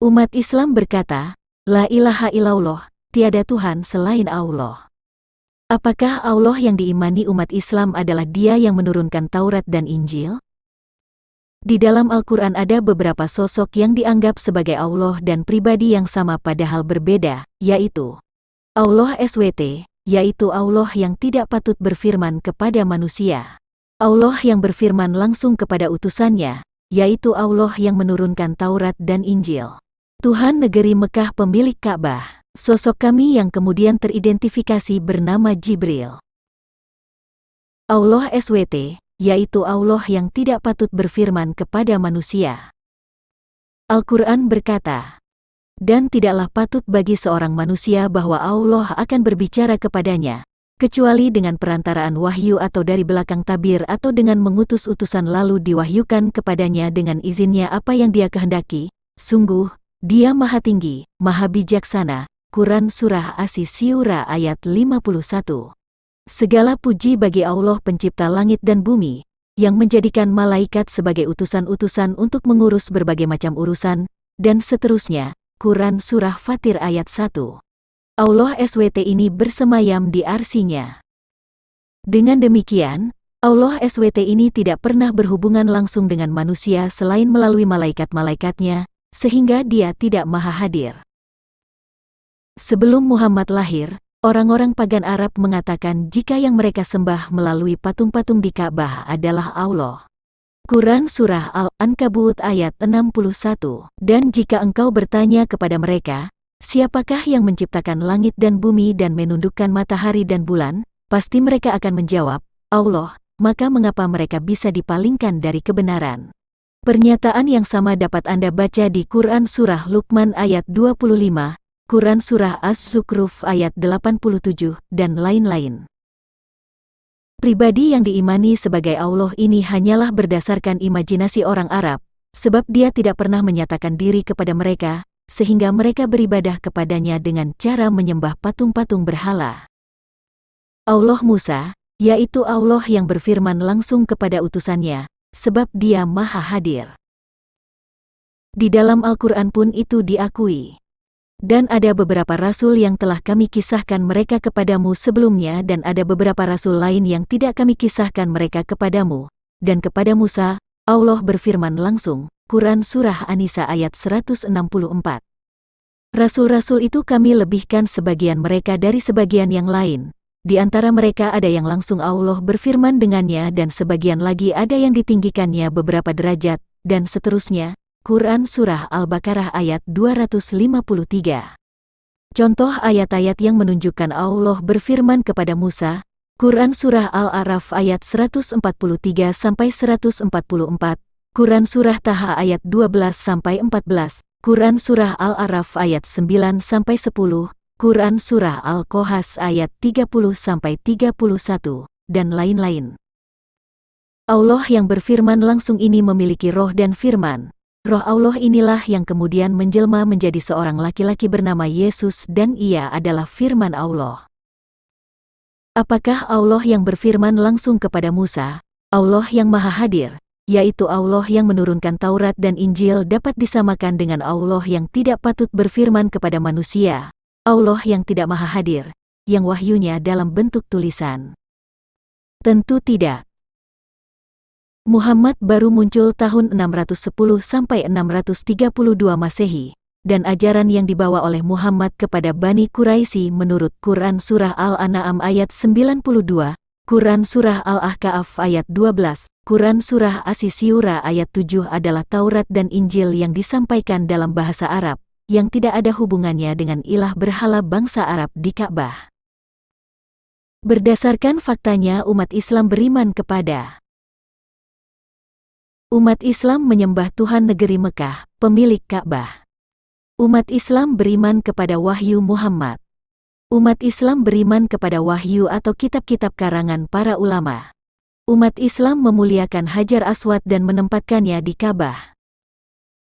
Umat Islam berkata, La ilaha illallah, tiada Tuhan selain Allah. Apakah Allah yang diimani umat Islam adalah Dia yang menurunkan Taurat dan Injil? Di dalam Al-Quran ada beberapa sosok yang dianggap sebagai Allah dan pribadi yang sama padahal berbeda, yaitu Allah SWT, yaitu Allah yang tidak patut berfirman kepada manusia. Allah yang berfirman langsung kepada utusannya, yaitu Allah yang menurunkan Taurat dan Injil. Tuhan negeri Mekah pemilik Ka'bah, sosok kami yang kemudian teridentifikasi bernama Jibril. Allah SWT, yaitu Allah yang tidak patut berfirman kepada manusia. Al-Quran berkata, dan tidaklah patut bagi seorang manusia bahwa Allah akan berbicara kepadanya, kecuali dengan perantaraan wahyu atau dari belakang tabir atau dengan mengutus utusan lalu diwahyukan kepadanya dengan izinnya apa yang Dia kehendaki. Sungguh, Dia Maha Tinggi, Maha Bijaksana. Quran Surah As-Syura ayat 51. Segala puji bagi Allah pencipta langit dan bumi, yang menjadikan malaikat sebagai utusan-utusan untuk mengurus berbagai macam urusan, dan seterusnya. Quran Surah Fatir ayat 1. Allah SWT ini bersemayam di arsinya. Dengan demikian, Allah SWT ini tidak pernah berhubungan langsung dengan manusia selain melalui malaikat-malaikatnya, sehingga Dia tidak maha hadir. Sebelum Muhammad lahir, orang-orang pagan Arab mengatakan jika yang mereka sembah melalui patung-patung di Ka'bah adalah Allah. Quran Surah Al-Ankabut ayat 61. Dan jika engkau bertanya kepada mereka, siapakah yang menciptakan langit dan bumi dan menundukkan matahari dan bulan, pasti mereka akan menjawab, Allah, maka mengapa mereka bisa dipalingkan dari kebenaran? Pernyataan yang sama dapat Anda baca di Quran Surah Luqman ayat 25, Quran Surah Az-Zukhruf ayat 87, dan lain-lain. Pribadi yang diimani sebagai Allah ini hanyalah berdasarkan imajinasi orang Arab, sebab Dia tidak pernah menyatakan diri kepada mereka, sehingga mereka beribadah kepadanya dengan cara menyembah patung-patung berhala. Allah Musa, yaitu Allah yang berfirman langsung kepada utusannya, sebab Dia maha hadir. Di dalam Al-Quran pun itu diakui. Dan ada beberapa rasul yang telah kami kisahkan mereka kepadamu sebelumnya dan ada beberapa rasul lain yang tidak kami kisahkan mereka kepadamu. Dan kepada Musa, Allah berfirman langsung, Quran Surah An-Nisa ayat 164. Rasul-rasul itu kami lebihkan sebagian mereka dari sebagian yang lain. Di antara mereka ada yang langsung Allah berfirman dengannya dan sebagian lagi ada yang ditinggikannya beberapa derajat, dan seterusnya. Quran Surah Al-Baqarah ayat 253. Contoh ayat-ayat yang menunjukkan Allah berfirman kepada Musa, Quran Surah Al-A'raf ayat 143-144, Quran Surah Taha ayat 12-14, Quran Surah Al-A'raf ayat 9-10, Quran Surah Al-Qahas ayat 30-31, dan lain-lain. Allah yang berfirman langsung ini memiliki roh dan firman. Roh Allah inilah yang kemudian menjelma menjadi seorang laki-laki bernama Yesus dan Ia adalah firman Allah. Apakah Allah yang berfirman langsung kepada Musa, Allah yang maha hadir, yaitu Allah yang menurunkan Taurat dan Injil dapat disamakan dengan Allah yang tidak patut berfirman kepada manusia, Allah yang tidak maha hadir, yang wahyunya dalam bentuk tulisan? Tentu tidak. Muhammad baru muncul tahun 610-632 Masehi, dan ajaran yang dibawa oleh Muhammad kepada Bani Quraisy menurut Quran Surah Al-An'am ayat 92, Quran Surah Al-Ahqaf ayat 12, Quran Surah As-Syura ayat 7 adalah Taurat dan Injil yang disampaikan dalam bahasa Arab, yang tidak ada hubungannya dengan ilah berhala bangsa Arab di Ka'bah. Berdasarkan faktanya umat Islam beriman kepada umat Islam menyembah Tuhan negeri Mekah, pemilik Ka'bah. Umat Islam beriman kepada wahyu Muhammad. Umat Islam beriman kepada wahyu atau kitab-kitab karangan para ulama. Umat Islam memuliakan Hajar Aswad dan menempatkannya di Ka'bah.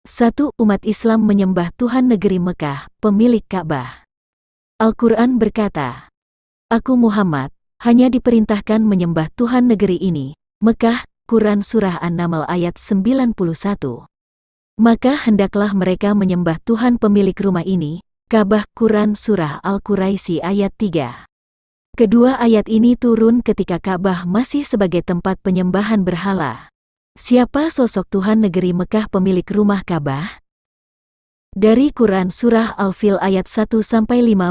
1. Umat Islam menyembah Tuhan negeri Mekah, pemilik Ka'bah. Al-Quran berkata, Aku Muhammad, hanya diperintahkan menyembah Tuhan negeri ini, Mekah. Quran Surah An-Naml ayat 91. Maka hendaklah mereka menyembah Tuhan pemilik rumah ini. Ka'bah. Quran Surah Al-Quraisy ayat 3. Kedua ayat ini turun ketika Ka'bah masih sebagai tempat penyembahan berhala. Siapa sosok Tuhan negeri Mekah pemilik rumah Ka'bah? Dari Quran Surah Al-Fil ayat 1-5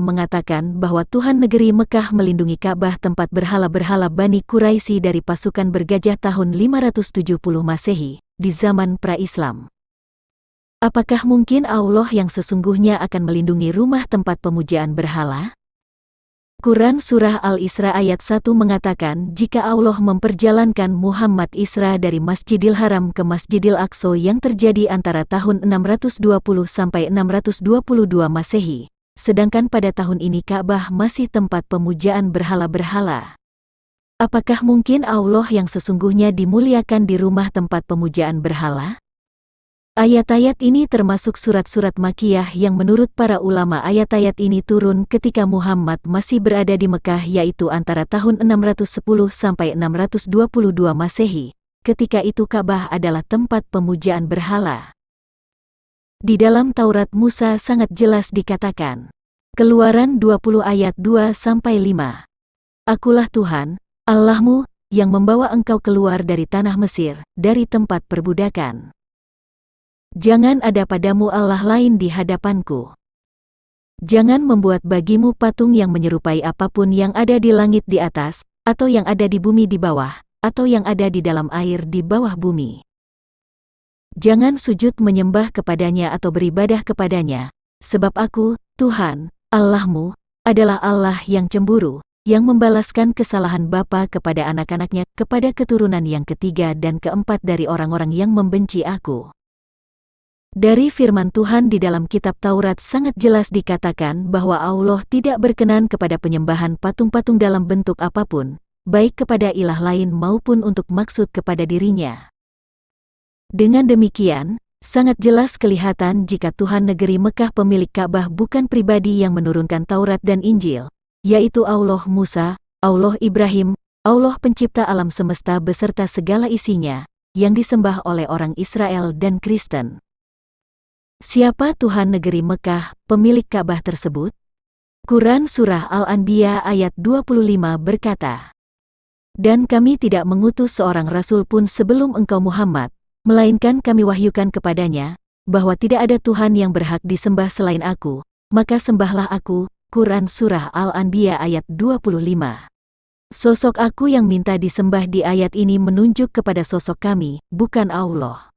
mengatakan bahwa Tuhan negeri Mekah melindungi Ka'bah tempat berhala-berhala Bani Quraisy dari pasukan bergajah tahun 570 Masehi, di zaman pra-Islam. Apakah mungkin Allah yang sesungguhnya akan melindungi rumah tempat pemujaan berhala? Quran Surah Al-Isra ayat 1 mengatakan jika Allah memperjalankan Muhammad Isra dari Masjidil Haram ke Masjidil Aqsa yang terjadi antara tahun 620 sampai 622 Masehi, sedangkan pada tahun ini Ka'bah masih tempat pemujaan berhala-berhala. Apakah mungkin Allah yang sesungguhnya dimuliakan di rumah tempat pemujaan berhala? Ayat-ayat ini termasuk surat-surat Makkiyah yang menurut para ulama ayat-ayat ini turun ketika Muhammad masih berada di Mekah yaitu antara tahun 610 sampai 622 Masehi. Ketika itu Ka'bah adalah tempat pemujaan berhala. Di dalam Taurat Musa sangat jelas dikatakan. Keluaran 20 ayat 2-5. Akulah Tuhan, Allahmu, yang membawa engkau keluar dari tanah Mesir, dari tempat perbudakan. Jangan ada padamu Allah lain di hadapanku. Jangan membuat bagimu patung yang menyerupai apapun yang ada di langit di atas, atau yang ada di bumi di bawah, atau yang ada di dalam air di bawah bumi. Jangan sujud menyembah kepadanya atau beribadah kepadanya, sebab aku, Tuhan, Allahmu, adalah Allah yang cemburu, yang membalaskan kesalahan bapa kepada anak-anaknya, kepada keturunan yang ketiga dan keempat dari orang-orang yang membenci aku. Dari firman Tuhan di dalam kitab Taurat sangat jelas dikatakan bahwa Allah tidak berkenan kepada penyembahan patung-patung dalam bentuk apapun, baik kepada ilah lain maupun untuk maksud kepada dirinya. Dengan demikian, sangat jelas kelihatan jika Tuhan negeri Mekah pemilik Ka'bah bukan pribadi yang menurunkan Taurat dan Injil, yaitu Allah Musa, Allah Ibrahim, Allah pencipta alam semesta beserta segala isinya, yang disembah oleh orang Israel dan Kristen. Siapa Tuhan negeri Mekah, pemilik Ka'bah tersebut? Quran Surah Al-Anbiya ayat 25 berkata, Dan kami tidak mengutus seorang rasul pun sebelum engkau Muhammad, melainkan kami wahyukan kepadanya, bahwa tidak ada Tuhan yang berhak disembah selain aku, maka sembahlah aku. Quran Surah Al-Anbiya ayat 25. Sosok aku yang minta disembah di ayat ini menunjuk kepada sosok kami, bukan Allah.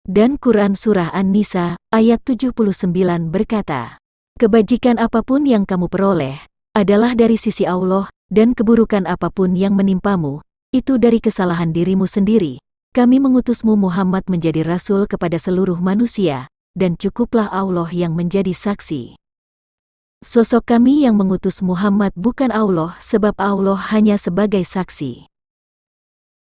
Dan Quran Surah An-Nisa, ayat 79 berkata, Kebajikan apapun yang kamu peroleh, adalah dari sisi Allah, dan keburukan apapun yang menimpamu, itu dari kesalahan dirimu sendiri. Kami mengutusmu Muhammad menjadi rasul kepada seluruh manusia, dan cukuplah Allah yang menjadi saksi. Sosok kami yang mengutus Muhammad bukan Allah sebab Allah hanya sebagai saksi.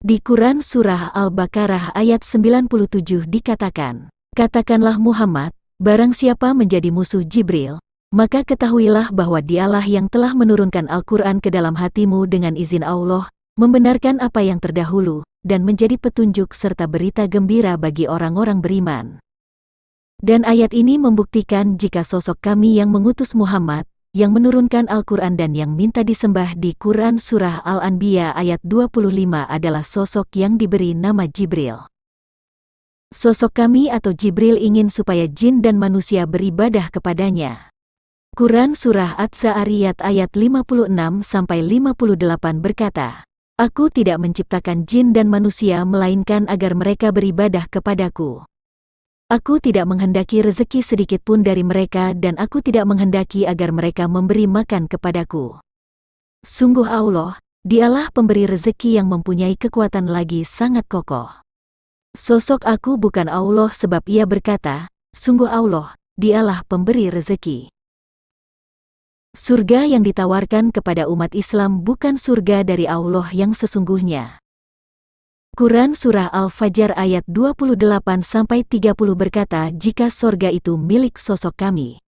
Di Quran Surah Al-Baqarah ayat 97 dikatakan, Katakanlah Muhammad, barang siapa menjadi musuh Jibril, maka ketahuilah bahwa dialah yang telah menurunkan Al-Quran ke dalam hatimu dengan izin Allah, membenarkan apa yang terdahulu, dan menjadi petunjuk serta berita gembira bagi orang-orang beriman. Dan ayat ini membuktikan jika sosok kami yang mengutus Muhammad, yang menurunkan Al-Quran dan yang minta disembah di Quran Surah Al-Anbiya ayat 25 adalah sosok yang diberi nama Jibril. Sosok kami atau Jibril ingin supaya jin dan manusia beribadah kepadanya. Quran Surah At-Sa'ariyat ayat 56-58 berkata, Aku tidak menciptakan jin dan manusia melainkan agar mereka beribadah kepadaku. Aku tidak menghendaki rezeki sedikit pun dari mereka dan aku tidak menghendaki agar mereka memberi makan kepadaku. Sungguh Allah, dialah pemberi rezeki yang mempunyai kekuatan lagi sangat kokoh. Sosok aku bukan Allah sebab ia berkata, sungguh Allah, dialah pemberi rezeki. Surga yang ditawarkan kepada umat Islam bukan surga dari Allah yang sesungguhnya. Quran Surah Al-Fajr ayat 28-30 berkata jika sorga itu milik sosok kami.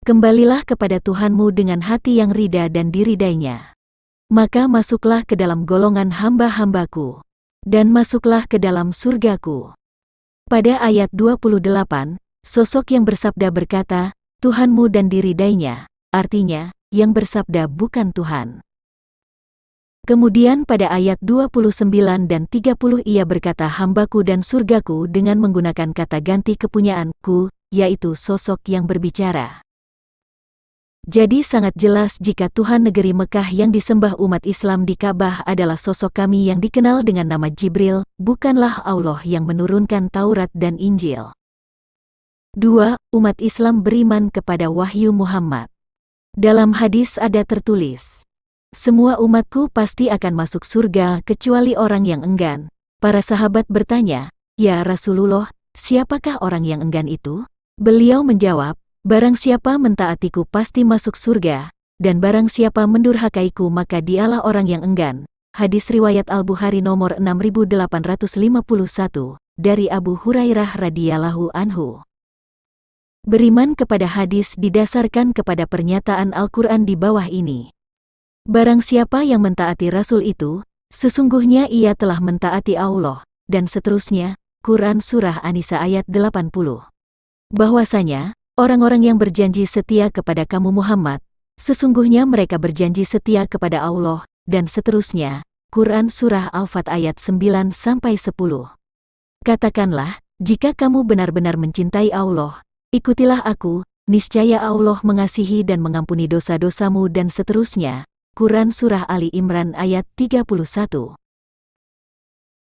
Kembalilah kepada Tuhanmu dengan hati yang rida dan diridainya. Maka masuklah ke dalam golongan hamba-hambaku. Dan masuklah ke dalam surgaku. Pada ayat 28, sosok yang bersabda berkata, Tuhanmu dan diridainya, artinya, yang bersabda bukan Tuhan. Kemudian pada ayat 29 dan 30 ia berkata hambaku dan surgaku dengan menggunakan kata ganti kepunyaanku, yaitu sosok yang berbicara. Jadi sangat jelas jika Tuhan negeri Mekah yang disembah umat Islam di Ka'bah adalah sosok kami yang dikenal dengan nama Jibril, bukanlah Allah yang menurunkan Taurat dan Injil. 2. Umat Islam beriman kepada wahyu Muhammad. Dalam hadis ada tertulis, semua umatku pasti akan masuk surga kecuali orang yang enggan. Para sahabat bertanya, Ya Rasulullah, siapakah orang yang enggan itu? Beliau menjawab, barang siapa mentaatiku pasti masuk surga, dan barang siapa mendurhakaiku maka dialah orang yang enggan. Hadis riwayat Al-Bukhari nomor 6851, dari Abu Hurairah radhiyallahu anhu. Beriman kepada hadis didasarkan kepada pernyataan Al-Quran di bawah ini. Barang siapa yang mentaati Rasul itu, sesungguhnya ia telah mentaati Allah, dan seterusnya, Quran Surah An-Nisa ayat 80. Bahwasanya, orang-orang yang berjanji setia kepada kamu Muhammad, sesungguhnya mereka berjanji setia kepada Allah, dan seterusnya, Quran Surah Al-Fat ayat 9-10. Katakanlah, jika kamu benar-benar mencintai Allah, ikutilah aku, niscaya Allah mengasihi dan mengampuni dosa-dosamu dan seterusnya. Quran Surah Ali Imran ayat 31.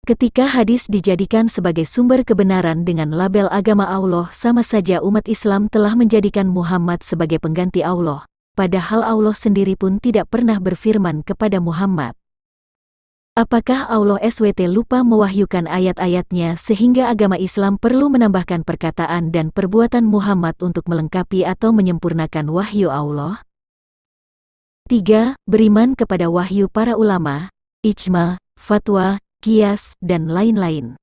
Ketika hadis dijadikan sebagai sumber kebenaran dengan label agama Allah, sama saja umat Islam telah menjadikan Muhammad sebagai pengganti Allah, padahal Allah sendiri pun tidak pernah berfirman kepada Muhammad. Apakah Allah SWT lupa mewahyukan ayat-ayatnya sehingga agama Islam perlu menambahkan perkataan dan perbuatan Muhammad untuk melengkapi atau menyempurnakan wahyu Allah? 3. Beriman kepada wahyu para ulama, ijma, fatwa, qiyas, dan lain-lain.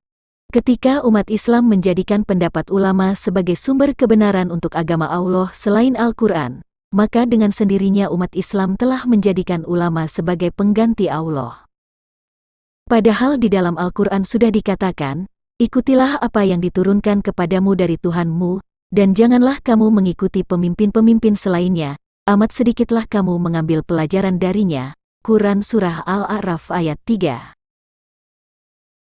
Ketika umat Islam menjadikan pendapat ulama sebagai sumber kebenaran untuk agama Allah selain Al-Quran, maka dengan sendirinya umat Islam telah menjadikan ulama sebagai pengganti Allah. Padahal di dalam Al-Quran sudah dikatakan, ikutilah apa yang diturunkan kepadamu dari Tuhanmu, dan janganlah kamu mengikuti pemimpin-pemimpin selainnya, amat sedikitlah kamu mengambil pelajaran darinya. Quran Surah Al-A'raf ayat 3.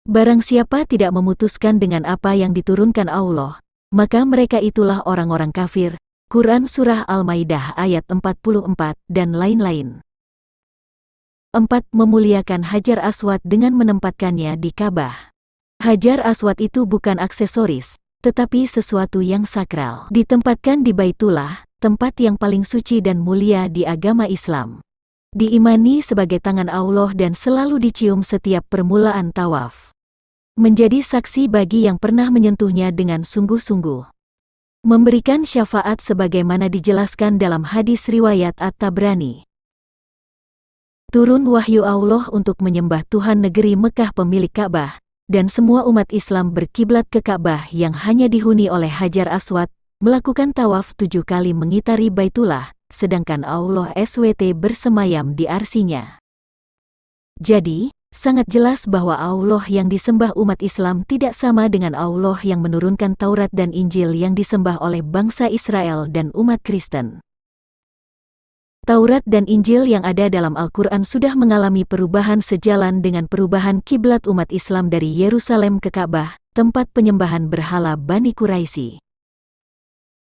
Barang siapa tidak memutuskan dengan apa yang diturunkan Allah, maka mereka itulah orang-orang kafir. Quran Surah Al-Maidah ayat 44, dan lain-lain. 4. Memuliakan Hajar Aswad dengan menempatkannya di Ka'bah. Hajar Aswad itu bukan aksesoris, tetapi sesuatu yang sakral. Ditempatkan di Baitullah, tempat yang paling suci dan mulia di agama Islam. Diimani sebagai tangan Allah dan selalu dicium setiap permulaan tawaf. Menjadi saksi bagi yang pernah menyentuhnya dengan sungguh-sungguh. Memberikan syafaat sebagaimana dijelaskan dalam hadis riwayat At-Tabrani. Turun wahyu Allah untuk menyembah Tuhan negeri Mekah pemilik Ka'bah, dan semua umat Islam berkiblat ke Ka'bah yang hanya dihuni oleh Hajar Aswad, melakukan tawaf 7 kali mengitari Baitullah, sedangkan Allah SWT bersemayam di arsinya. Jadi, sangat jelas bahwa Allah yang disembah umat Islam tidak sama dengan Allah yang menurunkan Taurat dan Injil yang disembah oleh bangsa Israel dan umat Kristen. Taurat dan Injil yang ada dalam Al-Quran sudah mengalami perubahan sejalan dengan perubahan kiblat umat Islam dari Yerusalem ke Ka'bah, tempat penyembahan berhala Bani Quraisy.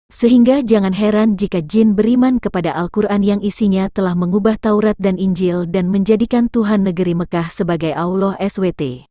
Sehingga jangan heran jika jin beriman kepada Al-Quran yang isinya telah mengubah Taurat dan Injil dan menjadikan Tuhan negeri Mekah sebagai Allah SWT.